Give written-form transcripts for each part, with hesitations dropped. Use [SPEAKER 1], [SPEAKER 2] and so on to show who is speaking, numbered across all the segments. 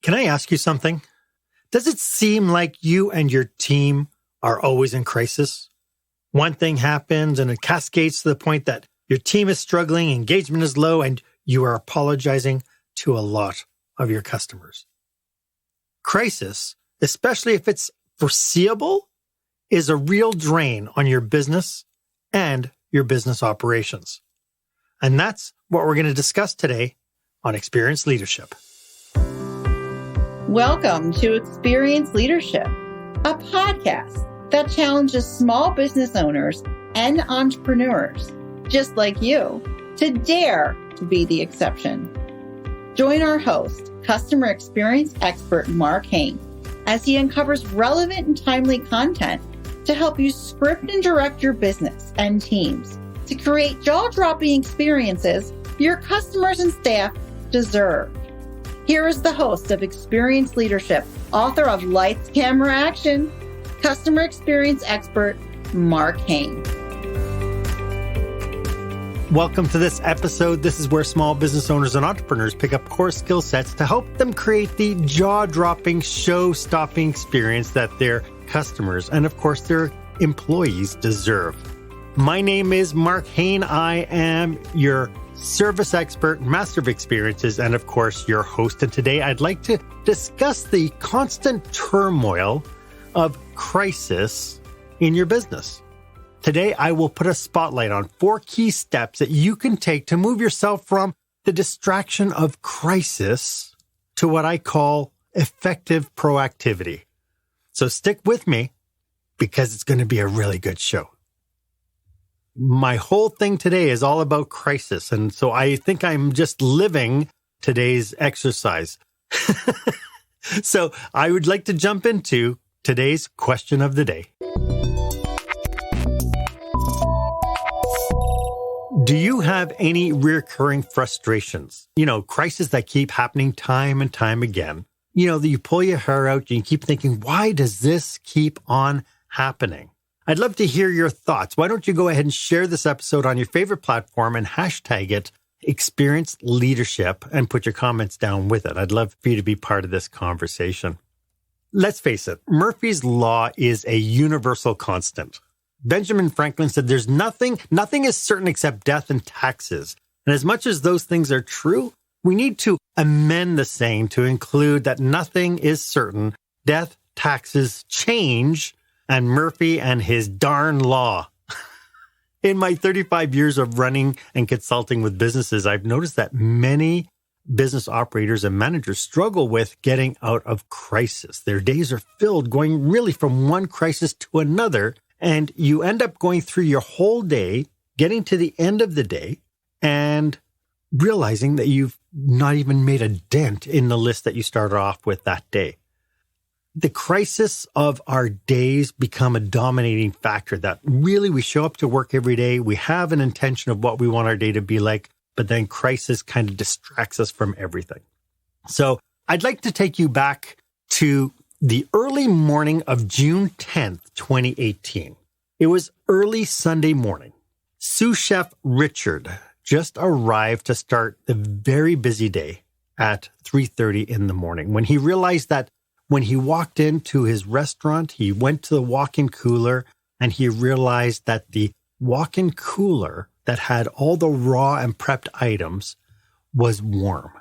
[SPEAKER 1] Can I ask you something? Does it seem like you and your team are always in crisis? One thing happens and it cascades to the point that your team is struggling, engagement is low, and you are apologizing to a lot of your customers. Crisis, especially if it's foreseeable, is a real drain on your business and your business operations. And that's what we're going to discuss today on Experience Leadership.
[SPEAKER 2] Welcome to Experience Leadership, a podcast that challenges small business owners and entrepreneurs, just like you, to dare to be the exception. Join our host, customer experience expert Marc Haine, as he uncovers relevant and timely content to help you script and direct your business and teams to create jaw-dropping experiences your customers and staff deserve. Here is the host of Experience Leadership, author of Lights, Camera, Action, customer experience expert Marc Haine.
[SPEAKER 1] Welcome to this episode. This is where small business owners and entrepreneurs pick up core skill sets to help them create the jaw-dropping, show-stopping experience that their customers and, of course, their employees deserve. My name is Marc Haine. I am your service expert, master of experiences, and, of course, your host. And today I'd like to discuss the constant turmoil of crisis in your business. Today, I will put a spotlight on 4 key steps that you can take to move yourself from the distraction of crisis to what I call effective proactivity. So stick with me because it's going to be a really good show. My whole thing today is all about crisis, and so I think I'm just living today's exercise. So I would like to jump into today's question of the day. Do you have any recurring frustrations? Crises that keep happening time and time again. That you pull your hair out and you keep thinking, why does this keep on happening? I'd love to hear your thoughts. Why don't you go ahead and share this episode on your favorite platform and hashtag it Experience Leadership and put your comments down with it. I'd love for you to be part of this conversation. Let's face it, Murphy's Law is a universal constant. Benjamin Franklin said there's nothing is certain except death and taxes. And as much as those things are true, we need to amend the saying to include that nothing is certain, death, taxes, change, and Murphy and his darn law. In my 35 years of running and consulting with businesses, I've noticed that many business operators and managers struggle with getting out of crisis. Their days are filled going really from one crisis to another, and you end up going through your whole day, getting to the end of the day, and realizing that you've not even made a dent in the list that you started off with that day. The crisis of our days become a dominating factor that really we show up to work every day. We have an intention of what we want our day to be like, but then crisis kind of distracts us from everything. So I'd like to take you back to the early morning of June 10th, 2018. It was early Sunday morning. Sous Chef Richard just arrived to start the very busy day at 3:30 in the morning when he realized that when he walked into his restaurant, he went to the walk-in cooler and he realized that the walk-in cooler that had all the raw and prepped items was warm.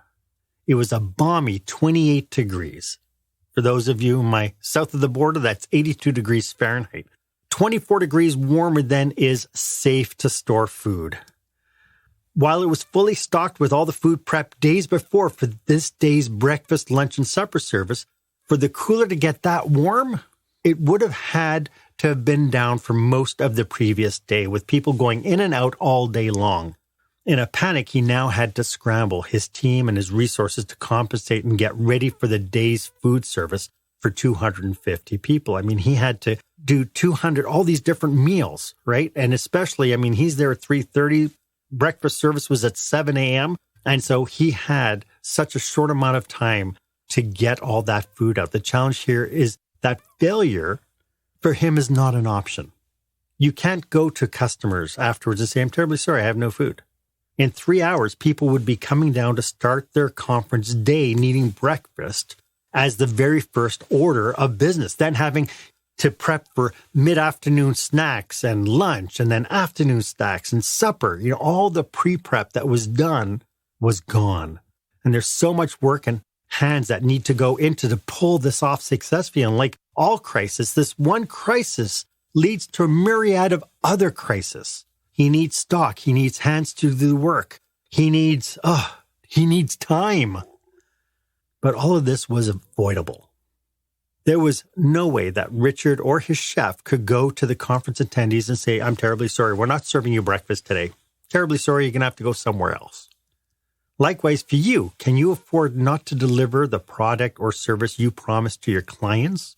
[SPEAKER 1] It was a balmy 28 degrees. For those of you south of the border, that's 82 degrees Fahrenheit. 24 degrees warmer than is safe to store food. While it was fully stocked with all the food prepped days before for this day's breakfast, lunch, and supper service, for the cooler to get that warm, it would have had to have been down for most of the previous day, with people going in and out all day long. In a panic, he now had to scramble his team and his resources to compensate and get ready for the day's food service for 250 people. I mean, he had to do 200, all these different meals, right? And especially, he's there at 3:30. Breakfast service was at 7 a.m. And so he had such a short amount of time to get all that food out. The challenge here is that failure for him is not an option. You can't go to customers afterwards and say, I'm terribly sorry, I have no food. In 3 hours, people would be coming down to start their conference day needing breakfast as the very first order of business, then having to prep for mid-afternoon snacks and lunch and then afternoon snacks and supper. All the pre-prep that was done was gone. And there's so much work and hands that need to go into to pull this off successfully. And like all crises, this one crisis leads to a myriad of other crises. He needs stock. He needs hands to do the work. He needs time. But all of this was avoidable. There was no way that Richard or his chef could go to the conference attendees and say, I'm terribly sorry, we're not serving you breakfast today. Terribly sorry, you're going to have to go somewhere else. Likewise, for you, can you afford not to deliver the product or service you promised to your clients?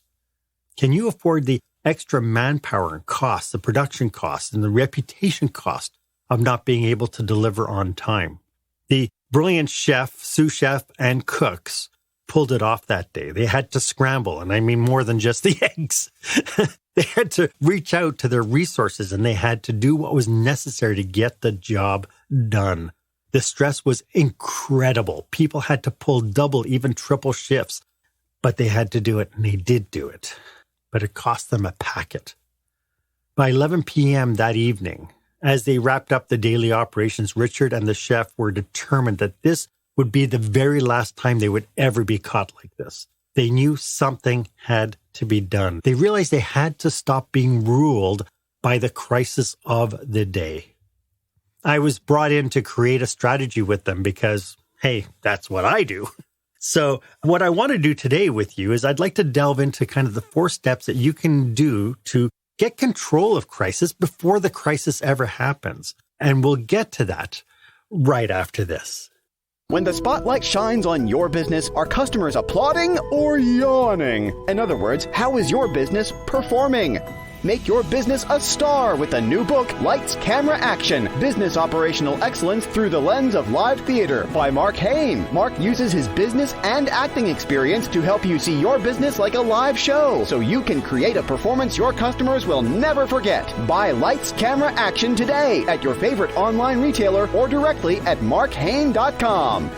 [SPEAKER 1] Can you afford the extra manpower and costs, the production costs, and the reputation cost of not being able to deliver on time? The brilliant chef, sous chef, and cooks pulled it off that day. They had to scramble, and I mean more than just the eggs. They had to reach out to their resources, and they had to do what was necessary to get the job done. The stress was incredible. People had to pull double, even triple shifts, but they had to do it, and they did do it. But it cost them a packet. By 11 p.m. that evening, as they wrapped up the daily operations, Richard and the chef were determined that this would be the very last time they would ever be caught like this. They knew something had to be done. They realized they had to stop being ruled by the crisis of the day. I was brought in to create a strategy with them because, hey, that's what I do. So what I want to do today with you is I'd like to delve into kind of the 4 steps that you can do to get control of crisis before the crisis ever happens. And we'll get to that right after this.
[SPEAKER 3] When the spotlight shines on your business, are customers applauding or yawning? In other words, how is your business performing? Make your business a star with the new book, Lights, Camera, Action, Business Operational Excellence Through the Lens of Live Theater by Marc Haine. Marc uses his business and acting experience to help you see your business like a live show so you can create a performance your customers will never forget. Buy Lights, Camera, Action today at your favorite online retailer or directly at marchaine.com.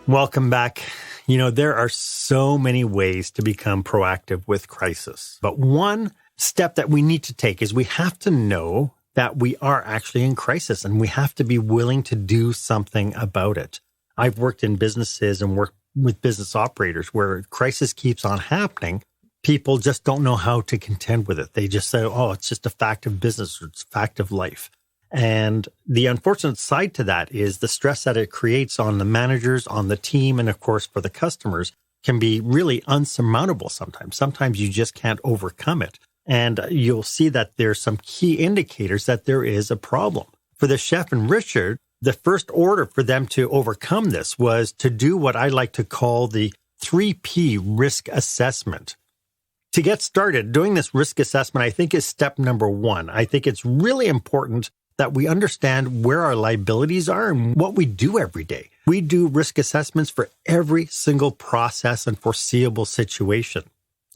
[SPEAKER 1] Welcome back. There are so many ways to become proactive with crisis, but one step that we need to take is we have to know that we are actually in crisis and we have to be willing to do something about it. I've worked in businesses and worked with business operators where crisis keeps on happening. People just don't know how to contend with it. They just say, oh, it's just a fact of business or it's a fact of life. And the unfortunate side to that is the stress that it creates on the managers, on the team, and of course for the customers can be really unsurmountable sometimes. Sometimes you just can't overcome it. And you'll see that there's some key indicators that there is a problem. For the chef and Richard, the first order for them to overcome this was to do what I like to call the 3P risk assessment. To get started, doing this risk assessment, I think is step number 1. I think it's really important that we understand where our liabilities are and what we do every day. We do risk assessments for every single process and foreseeable situation.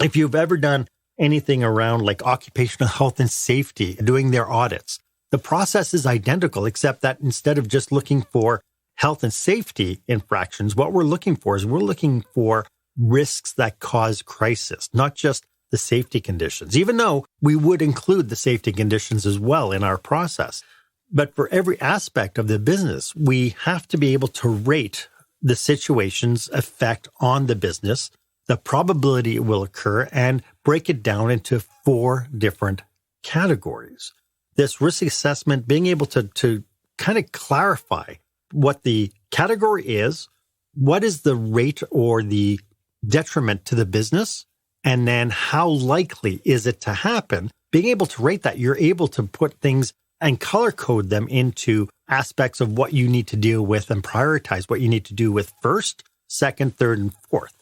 [SPEAKER 1] If you've ever done anything around like occupational health and safety, doing their audits, the process is identical, except that instead of just looking for health and safety infractions, what we're looking for is we're looking for risks that cause crisis, not just the safety conditions, even though we would include the safety conditions as well in our process. But for every aspect of the business, we have to be able to rate the situation's effect on the business, the probability it will occur, and break it down into 4 different categories. This risk assessment, being able to kind of clarify what the category is, what is the rate or the detriment to the business, and then how likely is it to happen. Being able to rate that, you're able to put things and color code them into aspects of what you need to deal with and prioritize what you need to do with first, second, third, and fourth.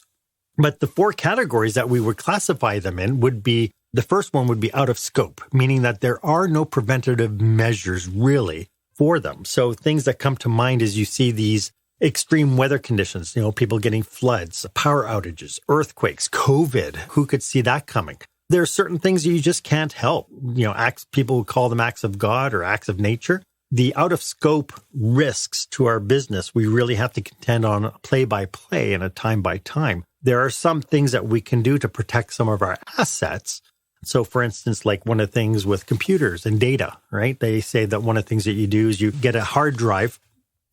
[SPEAKER 1] But the 4 categories that we would classify them in would be, the first one would be out of scope, meaning that there are no preventative measures really for them. So things that come to mind as you see these extreme weather conditions, people getting floods, power outages, earthquakes, COVID, who could see that coming? There are certain things you just can't help. Acts, people would call them acts of God or acts of nature. The out of scope risks to our business, we really have to contend on play by play and a time by time. There are some things that we can do to protect some of our assets. So for instance, like one of the things with computers and data, right? They say that one of the things that you do is you get a hard drive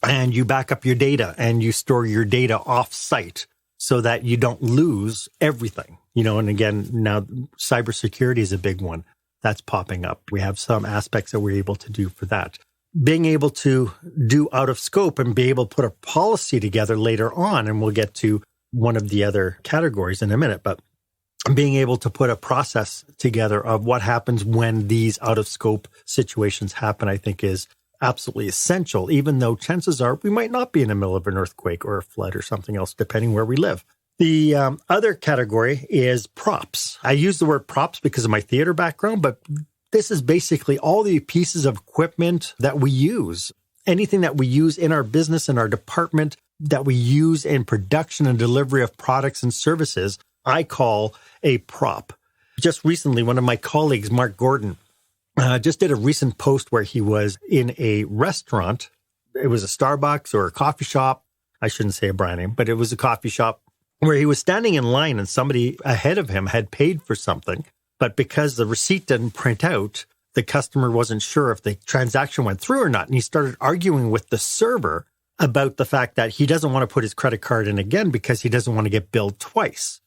[SPEAKER 1] and you back up your data and you store your data off-site so that you don't lose everything. And again, now cybersecurity is a big one that's popping up. We have some aspects that we're able to do for that. Being able to do out of scope and be able to put a policy together later on, and we'll get to one of the other categories in a minute, but being able to put a process together of what happens when these out of scope situations happen, I think is absolutely essential, even though chances are we might not be in the middle of an earthquake or a flood or something else, depending where we live. The other category is props. I use the word props because of my theater background, but this is basically all the pieces of equipment that we use. Anything that we use in our business, in our department, that we use in production and delivery of products and services, I call a prop. Just recently, one of my colleagues, Mark Gordon, just did a recent post where he was in a restaurant. It was a Starbucks or a coffee shop. I shouldn't say a brand name, but it was a coffee shop where he was standing in line and somebody ahead of him had paid for something. But because the receipt didn't print out, the customer wasn't sure if the transaction went through or not. And he started arguing with the server about the fact that he doesn't want to put his credit card in again because he doesn't want to get billed twice.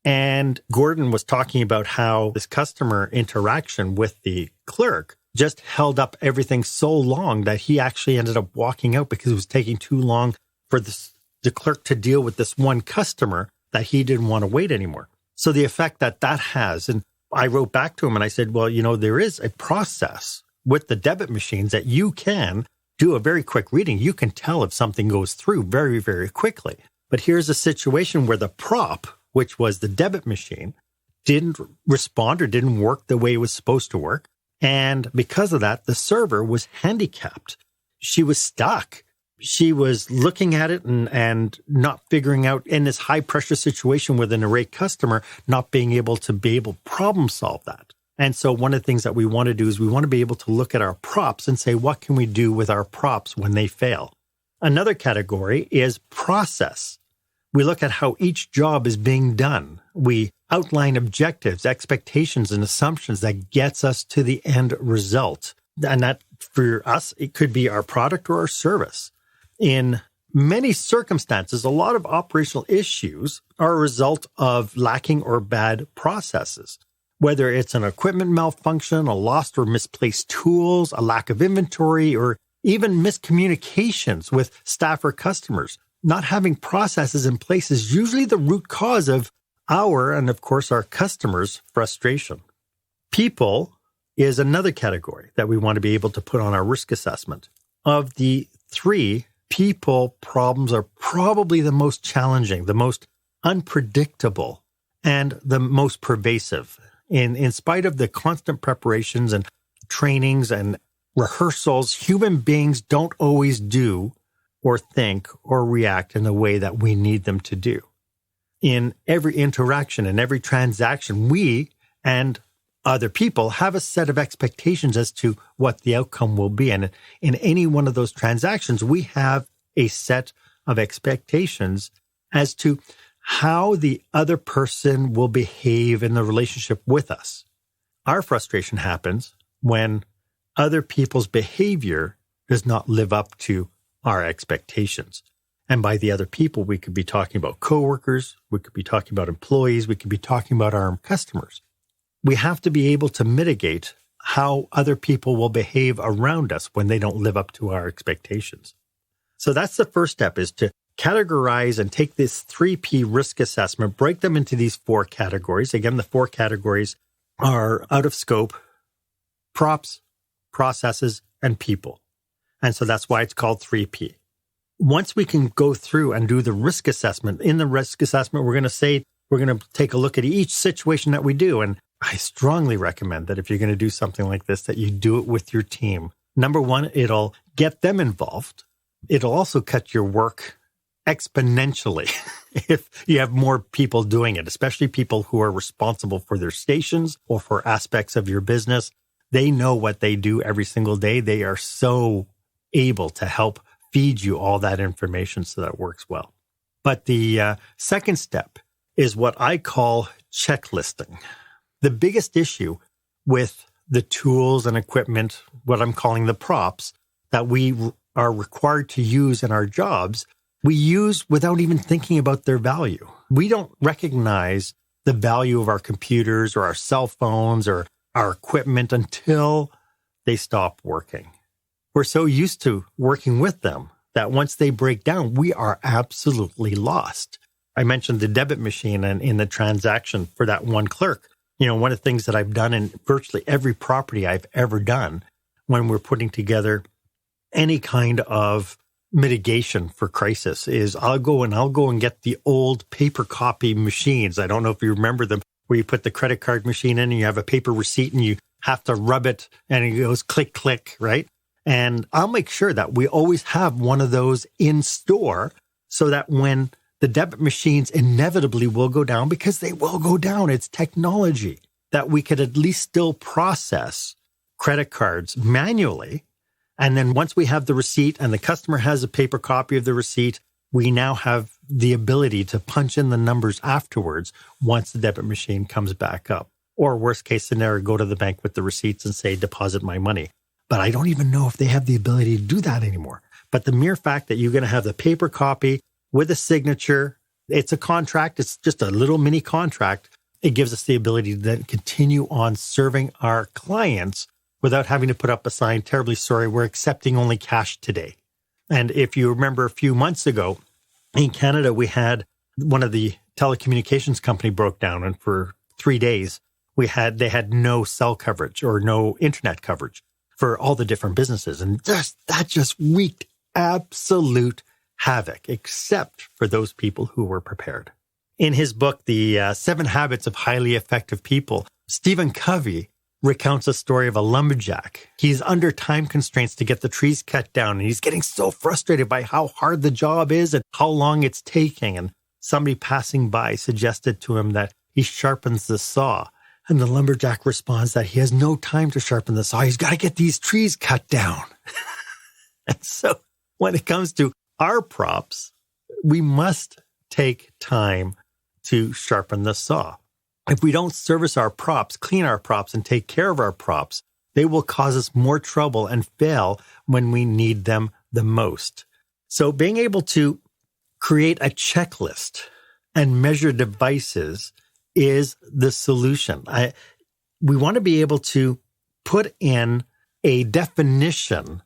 [SPEAKER 1] And Gordon was talking about how this customer interaction with the clerk just held up everything so long that he actually ended up walking out because it was taking too long for the clerk to deal with this one customer that he didn't want to wait anymore. So the effect that has, and I wrote back to him and I said, well, there is a process with the debit machines that you can do a very quick reading. You can tell if something goes through very, very quickly. But here's a situation where the prop, which was the debit machine, didn't respond or didn't work the way it was supposed to work. And because of that, the server was handicapped. She was stuck. She was looking at it and not figuring out in this high pressure situation with an irate customer, not being able to problem solve that. And so one of the things that we want to do is we want to be able to look at our props and say, what can we do with our props when they fail? Another category is process. We look at how each job is being done. We outline objectives, expectations, and assumptions that gets us to the end result. And that for us, it could be our product or our service. In many circumstances, a lot of operational issues are a result of lacking or bad processes. Whether it's an equipment malfunction, a lost or misplaced tools, a lack of inventory, or even miscommunications with staff or customers. Not having processes in place is usually the root cause of our, and of course our customers' frustration. People is another category that we want to be able to put on our risk assessment. Of the three, people problems are probably the most challenging, the most unpredictable, and the most pervasive. In spite of the constant preparations and trainings and rehearsals, human beings don't always do or think or react in the way that we need them to do. In every interaction and every transaction, we and other people have a set of expectations as to what the outcome will be. And in any one of those transactions, we have a set of expectations as to how the other person will behave in the relationship with us. Our frustration happens when other people's behavior does not live up to our expectations. And by the other people, we could be talking about coworkers, we could be talking about employees, we could be talking about our customers. We have to be able to mitigate how other people will behave around us when they don't live up to our expectations. So that's the first step, is to categorize and take this 3P risk assessment, break them into these 4 categories. Again, the 4 categories are out of scope, props, processes, and people. And so that's why it's called 3P. Once we can go through and do the risk assessment, in the risk assessment, we're going to take a look at each situation that we do. And I strongly recommend that if you're going to do something like this, that you do it with your team. Number one, it'll get them involved. It'll also cut your work exponentially if you have more people doing it, especially people who are responsible for their stations or for aspects of your business. They know what they do every single day. They are so able to help feed you all that information so that it works well. But the second step is what I call checklisting. The biggest issue with the tools and equipment, what I'm calling the props, that we are required to use in our jobs, we use without even thinking about their value. We don't recognize the value of our computers or our cell phones or our equipment until they stop working. We're so used to working with them that once they break down, we are absolutely lost. I mentioned the debit machine and in the transaction for that one clerk. One of the things that I've done in virtually every property I've ever done when we're putting together any kind of mitigation for crisis is I'll go and get the old paper copy machines. I don't know if you remember them, where you put the credit card machine in and you have a paper receipt and you have to rub it and it goes click, click, right? And I'll make sure that we always have one of those in store so that when the debit machines inevitably will go down, because they will go down, it's technology, that we could at least still process credit cards manually. And then once we have the receipt and the customer has a paper copy of the receipt, we now have the ability to punch in the numbers afterwards once the debit machine comes back up. Or worst case scenario, go to the bank with the receipts and say, deposit my money. But I don't even know if they have the ability to do that anymore. But the mere fact that you're going to have the paper copy with a signature, it's a contract, it's just a little mini contract. It gives us the ability to then continue on serving our clients without having to put up a sign, terribly sorry, we're accepting only cash today. And if you remember a few months ago, in Canada, we had one of the telecommunications company broke down, and for 3 days, they had no cell coverage or no internet coverage for all the different businesses. And that just wreaked absolute havoc, except for those people who were prepared. In his book, The 7 Habits of Highly Effective People, Stephen Covey recounts a story of a lumberjack. He's under time constraints to get the trees cut down, and he's getting so frustrated by how hard the job is and how long it's taking. And somebody passing by suggested to him that he sharpens the saw. And the lumberjack responds that he has no time to sharpen the saw. He's got to get these trees cut down. And so when it comes to our props, we must take time to sharpen the saw. If we don't service our props, clean our props, and take care of our props, they will cause us more trouble and fail when we need them the most. So being able to create a checklist and measure devices is the solution. We want to be able to put in a definition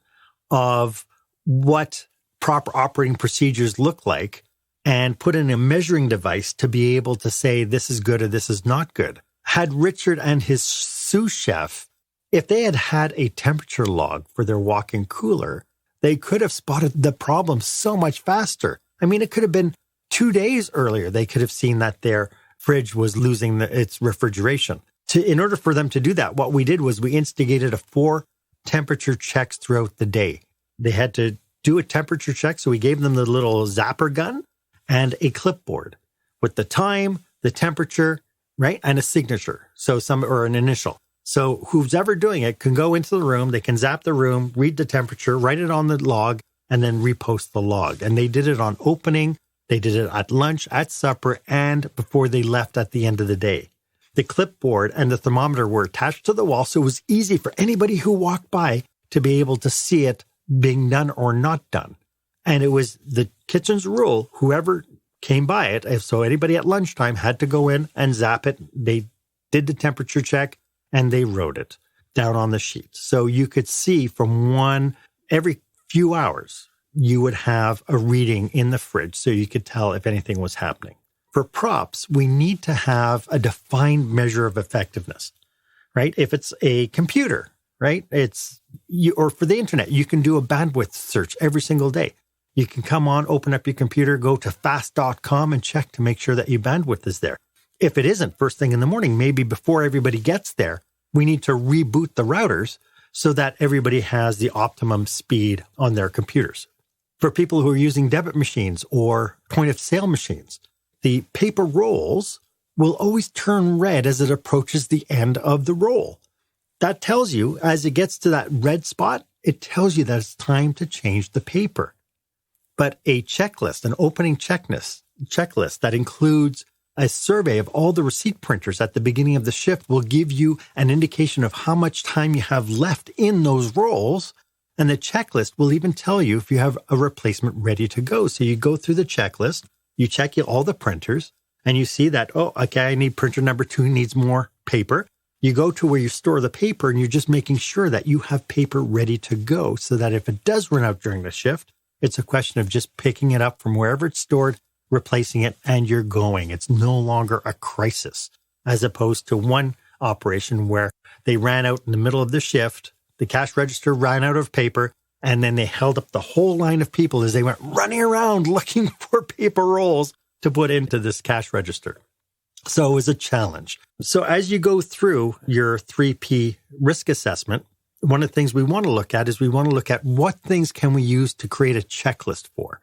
[SPEAKER 1] of what proper operating procedures look like and put in a measuring device to be able to say this is good or this is not good. Had Richard and his sous chef, if they had had a temperature log for their walk-in cooler, they could have spotted the problem so much faster. I mean, it could have been 2 days earlier. They could have seen that their fridge was losing its refrigeration. In order for them to do that, what we did was we instigated 4 temperature checks throughout the day. They had to do a temperature check, so we gave them the little zapper gun and a clipboard with the time, the temperature, right, and a signature, or an initial. So who's ever doing it can go into the room, they can zap the room, read the temperature, write it on the log, and then repost the log. And they did it on opening, they did it at lunch, at supper, and before they left at the end of the day. The clipboard and the thermometer were attached to the wall, so it was easy for anybody who walked by to be able to see it being done or not done. And it was the kitchen's rule, whoever came by it, so anybody at lunchtime had to go in and zap it. They did the temperature check and they wrote it down on the sheet. So you could see from every few hours, you would have a reading in the fridge so you could tell if anything was happening. For props, we need to have a defined measure of effectiveness, right? If it's a computer, right? Or for the internet, you can do a bandwidth search every single day. You can come on, open up your computer, go to fast.com and check to make sure that your bandwidth is there. If it isn't, first thing in the morning, maybe before everybody gets there, we need to reboot the routers so that everybody has the optimum speed on their computers. For people who are using debit machines or point of sale machines, the paper rolls will always turn red as it approaches the end of the roll. That tells you, as it gets to that red spot, it tells you that it's time to change the paper. But a checklist, an opening checklist that includes A survey of all the receipt printers at the beginning of the shift will give you an indication of how much time you have left in those roles. And the checklist will even tell you if you have a replacement ready to go. So you go through the checklist, you check all the printers, and you see that, oh, okay, I need printer number 2 needs more paper. You go to where you store the paper and you're just making sure that you have paper ready to go so that if it does run out during the shift, it's a question of just picking it up from wherever it's stored, replacing it, and you're going. It's no longer a crisis, as opposed to one operation where they ran out in the middle of the shift, the cash register ran out of paper, and then they held up the whole line of people as they went running around looking for paper rolls to put into this cash register. So it was a challenge. So as you go through your 3P risk assessment, one of the things we want to look at is we want to look at what things can we use to create a checklist for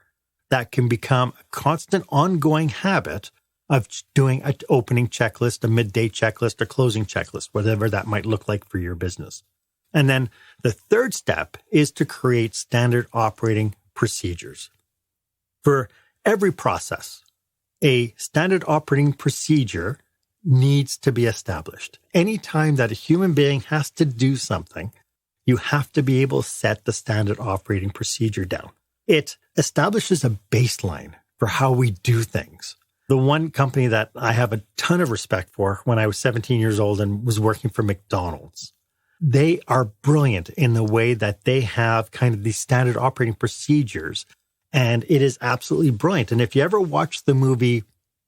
[SPEAKER 1] that can become a constant ongoing habit of doing an opening checklist, a midday checklist, a closing checklist, whatever that might look like for your business. And then the third step is to create standard operating procedures. For every process, a standard operating procedure needs to be established. Anytime that a human being has to do something, you have to be able to set the standard operating procedure down. It establishes a baseline for how we do things. The one company that I have a ton of respect for when I was 17 years old and was working for McDonald's, they are brilliant in the way that they have kind of these standard operating procedures. And it is absolutely brilliant. And if you ever watch the movie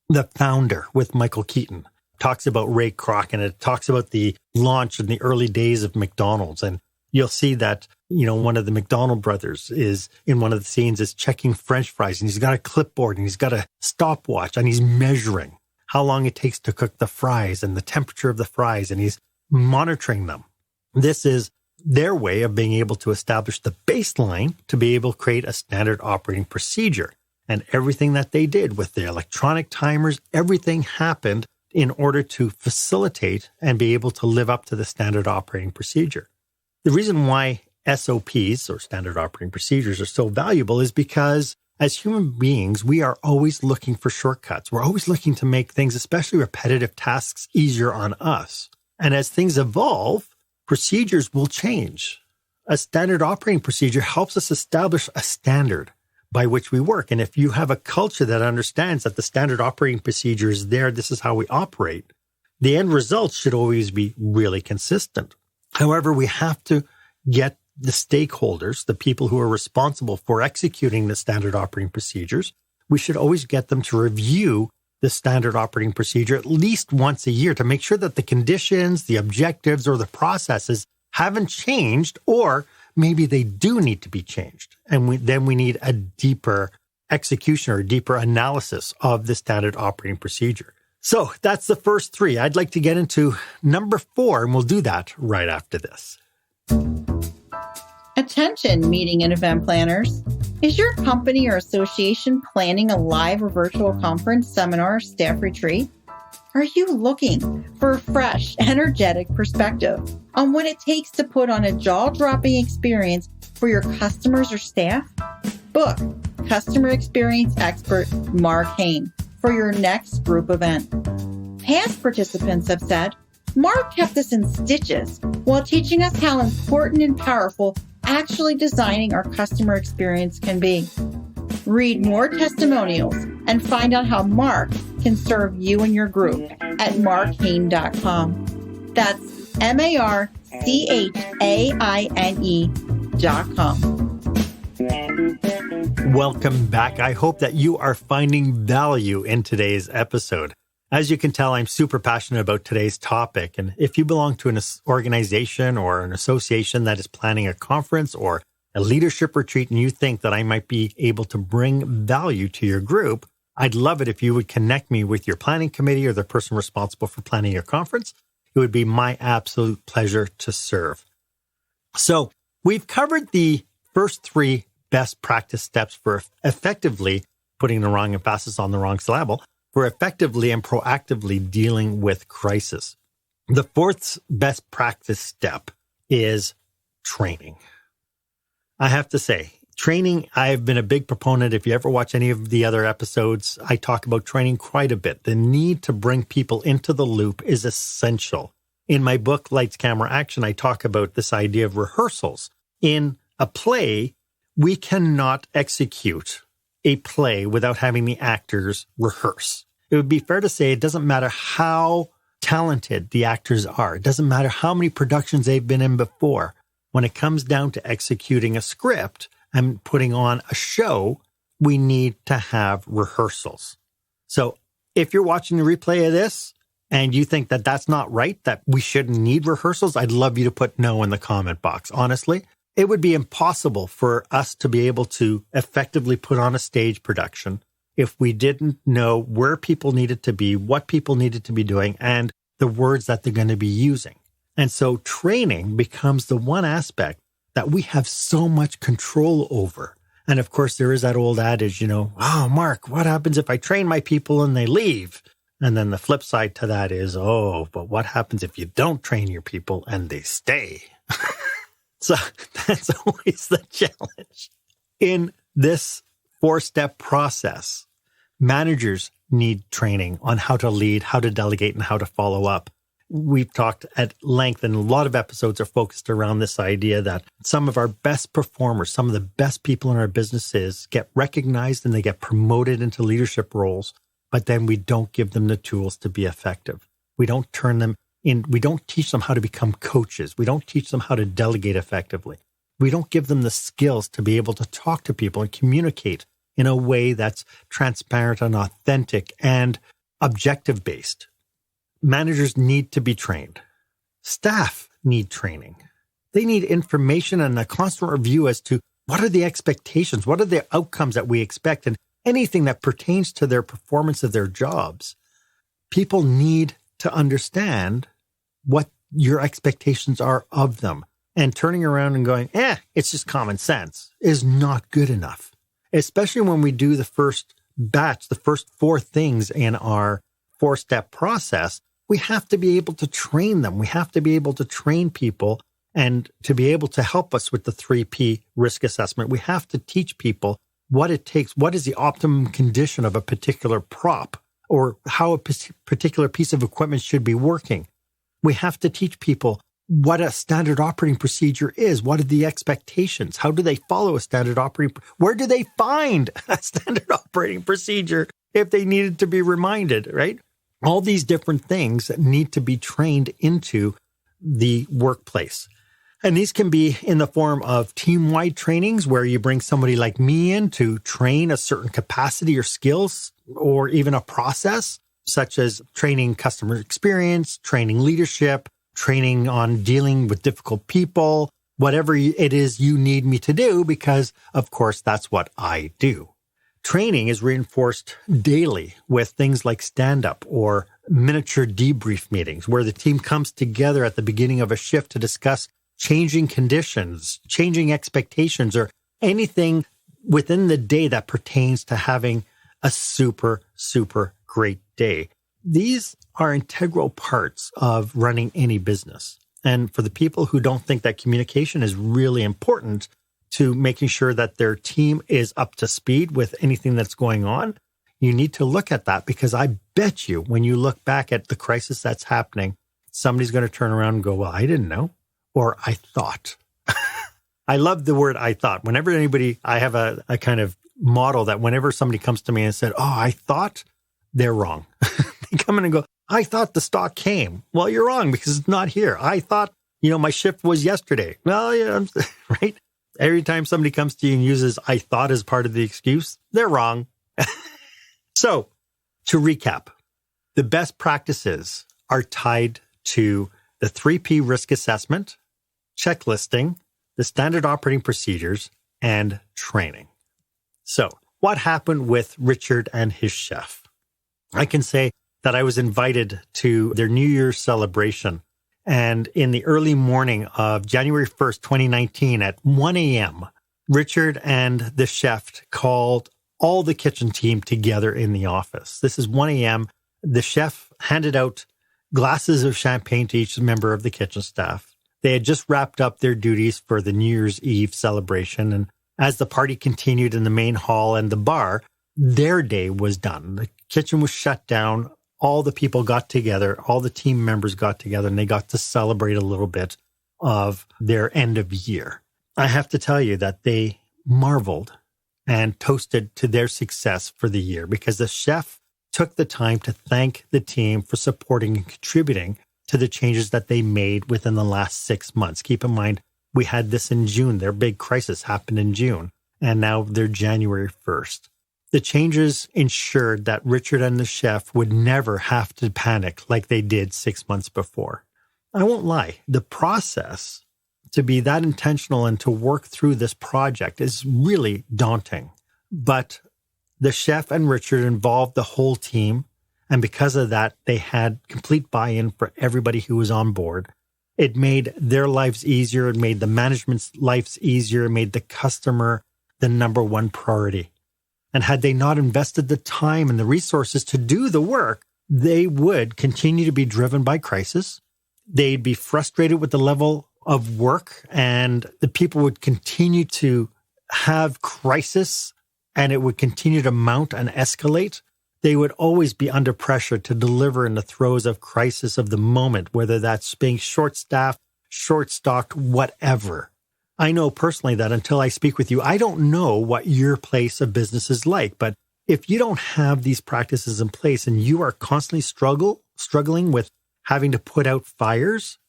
[SPEAKER 1] The Founder with Michael Keaton, it talks about Ray Kroc and it talks about the launch in the early days of McDonald's. And you'll see that, one of the McDonald brothers is in one of the scenes is checking French fries and he's got a clipboard and he's got a stopwatch and he's measuring how long it takes to cook the fries and the temperature of the fries and he's monitoring them. This is their way of being able to establish the baseline to be able to create a standard operating procedure. And everything that they did with the electronic timers, everything happened in order to facilitate and be able to live up to the standard operating procedure. The reason why SOPs, or standard operating procedures, are so valuable is because as human beings, we are always looking for shortcuts. We're always looking to make things, especially repetitive tasks, easier on us. And as things evolve, procedures will change. A standard operating procedure helps us establish a standard by which we work. And if you have a culture that understands that the standard operating procedure is there, this is how we operate, the end result should always be really consistent. However, we have to get the stakeholders, the people who are responsible for executing the standard operating procedures, we should always get them to review the standard operating procedure at least once a year to make sure that the conditions, the objectives, or the processes haven't changed, or maybe they do need to be changed. And then we need a deeper execution or a deeper analysis of the standard operating procedure. So that's the first 3. I'd like to get into number 4, and we'll do that right after this.
[SPEAKER 2] Attention, meeting and event planners. Is your company or association planning a live or virtual conference, seminar, staff retreat? Are you looking for a fresh, energetic perspective on what it takes to put on a jaw-dropping experience for your customers or staff? Book Customer Experience Expert Marc Haine for your next group event. Past participants have said, Marc kept us in stitches while teaching us how important and powerful actually designing our customer experience can be. Read more testimonials and find out how Marc can serve you and your group at marchaine.com. That's marchaine.com.
[SPEAKER 1] Welcome back. I hope that you are finding value in today's episode. As you can tell, I'm super passionate about today's topic. And if you belong to an organization or an association that is planning a conference or a leadership retreat and you think that I might be able to bring value to your group, I'd love it if you would connect me with your planning committee or the person responsible for planning your conference. It would be my absolute pleasure to serve. So we've covered the first 3 best practice steps for effectively putting the wrong emphasis on the wrong syllable, for effectively and proactively dealing with crisis. The 4th best practice step is training. I have to say, Training, I've been a big proponent. If you ever watch any of the other episodes, I talk about training quite a bit. The need to bring people into the loop is essential. In my book, Lights, Camera, Action, I talk about this idea of rehearsals. In a play, we cannot execute a play without having the actors rehearse. It would be fair to say it doesn't matter how talented the actors are. It doesn't matter how many productions they've been in before. When it comes down to executing a script and putting on a show, we need to have rehearsals. So if you're watching the replay of this and you think that that's not right, that we shouldn't need rehearsals, I'd love you to put no in the comment box. Honestly, it would be impossible for us to be able to effectively put on a stage production if we didn't know where people needed to be, what people needed to be doing, and the words that they're going to be using. And so training becomes the one aspect that we have so much control over. And of course, there is that old adage, oh, Mark, what happens if I train my people and they leave? And then the flip side to that is, oh, but what happens if you don't train your people and they stay? So that's always the challenge. In this 4-step process, managers need training on how to lead, how to delegate, and how to follow up. We've talked at length, and a lot of episodes are focused around this idea that some of our best performers, some of the best people in our businesses get recognized and they get promoted into leadership roles, but then we don't give them the tools to be effective. We don't turn them in. We don't teach them how to become coaches. We don't teach them how to delegate effectively. We don't give them the skills to be able to talk to people and communicate in a way that's transparent and authentic and objective-based. Managers need to be trained. Staff need training. They need information and a constant review as to what are the expectations, what are the outcomes that we expect, and anything that pertains to their performance of their jobs. People need to understand what your expectations are of them. And turning around and going, it's just common sense is not good enough. Especially when we do the first batch, the first 4 things in our 4-step process, we have to be able to train them. We have to be able to train people, and to be able to help us with the 3P risk assessment, we have to teach people what it takes, what is the optimum condition of a particular prop, or how a particular piece of equipment should be working. We have to teach people what a standard operating procedure is. What are the expectations? How do they follow a standard operating? Where do they find a standard operating procedure if they needed to be reminded, right? All these different things that need to be trained into the workplace. And these can be in the form of team-wide trainings where you bring somebody like me in to train a certain capacity or skills, or even a process, such as training customer experience, training leadership, training on dealing with difficult people, whatever it is you need me to do, because of course that's what I do. Training is reinforced daily with things like stand-up or miniature debrief meetings, where the team comes together at the beginning of a shift to discuss changing conditions, changing expectations, or anything within the day that pertains to having a super, super great day. These are integral parts of running any business. And for the people who don't think that communication is really important to making sure that their team is up to speed with anything that's going on, you need to look at that, because I bet you when you look back at the crisis that's happening, somebody's going to turn around and go, well, I didn't know, or I thought. I love the word I thought. Whenever I have a kind of model that whenever somebody comes to me and said, oh, I thought, they're wrong. They come in and go, I thought the stock came. Well, you're wrong, because it's not here. I thought, my shift was yesterday. Well, yeah, right? Every time somebody comes to you and uses I thought as part of the excuse, they're wrong. So, to recap, the best practices are tied to the 3P risk assessment, checklisting, the standard operating procedures, and training. So, what happened with Richard and his chef? I can say that I was invited to their New Year's celebration. And in the early morning of January 1st, 2019 at 1 a.m., Richard and the chef called all the kitchen team together in the office. This is 1 a.m. The chef handed out glasses of champagne to each member of the kitchen staff. They had just wrapped up their duties for the New Year's Eve celebration. And As the party continued in the main hall and the bar, their day was done. The kitchen was shut down. All the people got together, all the team members got together, and they got to celebrate a little bit of their end of year. I have to tell you that they marveled and toasted to their success for the year because the chef took the time to thank the team for supporting and contributing to the changes that they made within the last 6 months. Keep in mind, we had this in June. Their big crisis happened in June, and now they're January 1st. The changes ensured that Richard and the chef would never have to panic like they did 6 months before. I won't lie, the process to be that intentional and to work through this project is really daunting. But the chef and Richard involved the whole team, and because of that, they had complete buy-in for everybody who was on board. It made their lives easier, it made the management's lives easier, it made the customer the number one priority. And had they not invested the time and the resources to do the work, they would continue to be driven by crisis. They'd be frustrated with the level of work, and the people would continue to have crisis, and it would continue to mount and escalate. They would always be under pressure to deliver in the throes of crisis of the moment, whether that's being short-staffed, short-stocked, whatever. I know personally that until I speak with you, I don't know what your place of business is like. But if you don't have these practices in place and you are constantly struggling with having to put out fires,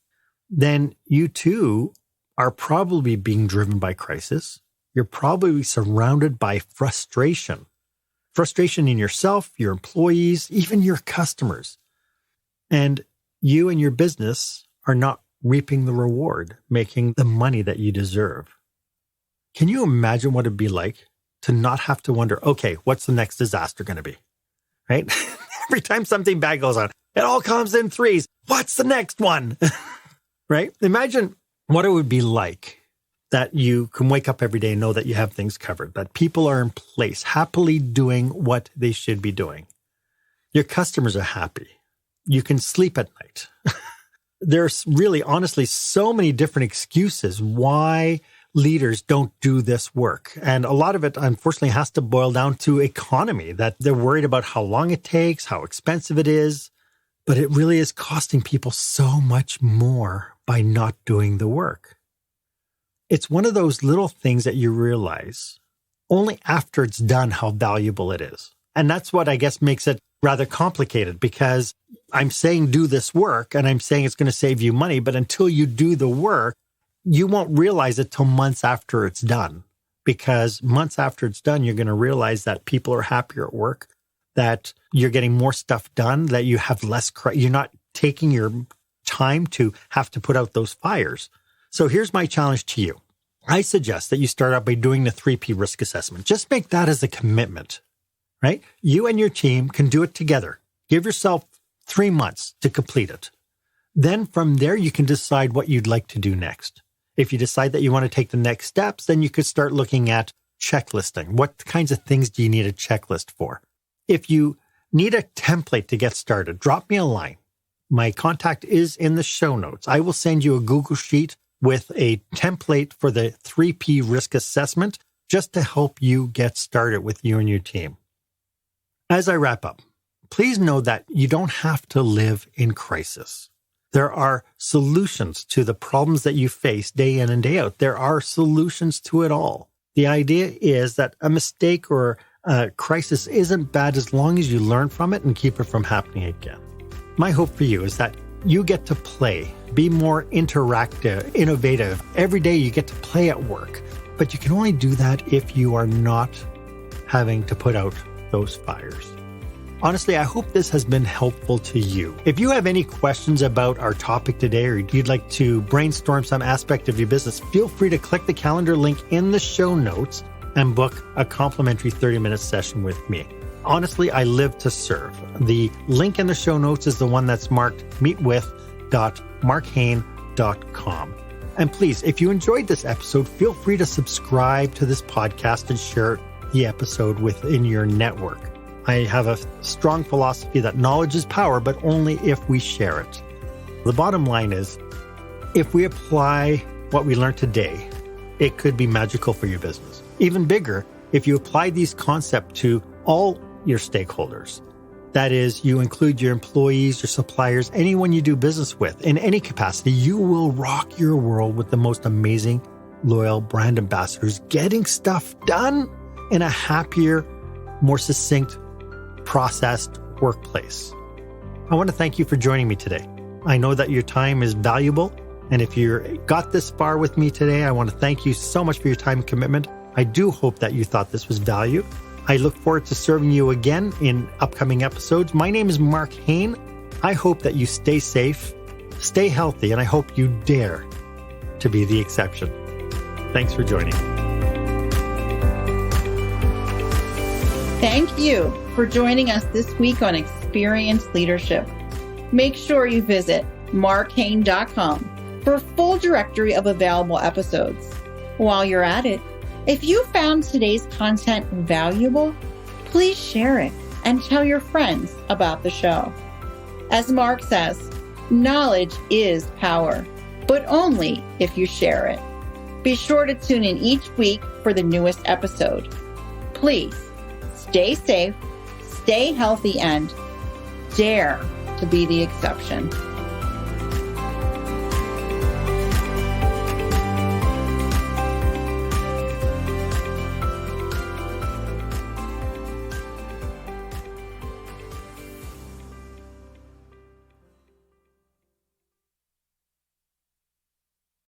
[SPEAKER 1] then you too are probably being driven by crisis. You're probably surrounded by frustration. Frustration in yourself, your employees, even your customers. And you and your business are not reaping the reward, making the money that you deserve. Can you imagine what it'd be like to not have to wonder, okay, what's the next disaster going to be? Right? Every time something bad goes on, it all comes in threes. What's the next one? Right? Imagine what it would be like that you can wake up every day and know that you have things covered, that people are in place, happily doing what they should be doing. Your customers are happy. You can sleep at night. There's really, honestly, so many different excuses why leaders don't do this work. And a lot of it, unfortunately, has to boil down to economy, that they're worried about how long it takes, how expensive it is. But it really is costing people so much more by not doing the work. It's one of those little things that you realize only after it's done how valuable it is. And that's what I guess makes it rather complicated, because I'm saying do this work and I'm saying it's going to save you money, but until you do the work, you won't realize it till months after it's done. Because months after it's done, you're going to realize that people are happier at work, that you're getting more stuff done, that you have less, you're not taking your time to have to put out those fires. So here's my challenge to you. I suggest that you start out by doing the 3P risk assessment. Just make that as a commitment, right? You and your team can do it together. Give yourself 3 months to complete it. Then from there, you can decide what you'd like to do next. If you decide that you want to take the next steps, then you could start looking at checklisting. What kinds of things do you need a checklist for? If you need a template to get started, drop me a line. My contact is in the show notes. I will send you a Google Sheet with a template for the 3P risk assessment just to help you get started with you and your team. As I wrap up, please know that you don't have to live in crisis. There are solutions to the problems that you face day in and day out. There are solutions to it all. The idea is that a mistake or a crisis isn't bad as long as you learn from it and keep it from happening again. My hope for you is that you get to play, be more interactive, innovative. Every day you get to play at work, but you can only do that if you are not having to put out those fires. Honestly, I hope this has been helpful to you. If you have any questions about our topic today, or you'd like to brainstorm some aspect of your business, feel free to click the calendar link in the show notes and book a complimentary 30-minute session with me. Honestly, I live to serve. The link in the show notes is the one that's marked meetwith.marchaine.com. And please, if you enjoyed this episode, feel free to subscribe to this podcast and share the episode within your network. I have a strong philosophy that knowledge is power, but only if we share it. The bottom line is, if we apply what we learned today, it could be magical for your business. Even bigger, if you apply these concepts to all your stakeholders, that is, you include your employees, your suppliers, anyone you do business with in any capacity, you will rock your world with the most amazing, loyal brand ambassadors getting stuff done in a happier, more succinct, processed workplace. I want to thank you for joining me today. I know that your time is valuable, and if you got this far with me today, I want to thank you so much for your time and commitment. I do hope that you thought this was value. I look forward to serving you again in upcoming episodes. My name is Marc Haine. I hope that you stay safe, stay healthy, and I hope you dare to be the exception. Thanks for joining.
[SPEAKER 2] Thank you for joining us this week on Experienced Leadership. Make sure you visit marchaine.com for a full directory of available episodes. While you're at it, if you found today's content valuable, please share it and tell your friends about the show. As Marc says, knowledge is power, but only if you share it. Be sure to tune in each week for the newest episode. Please stay safe, stay healthy, and dare to be the exception.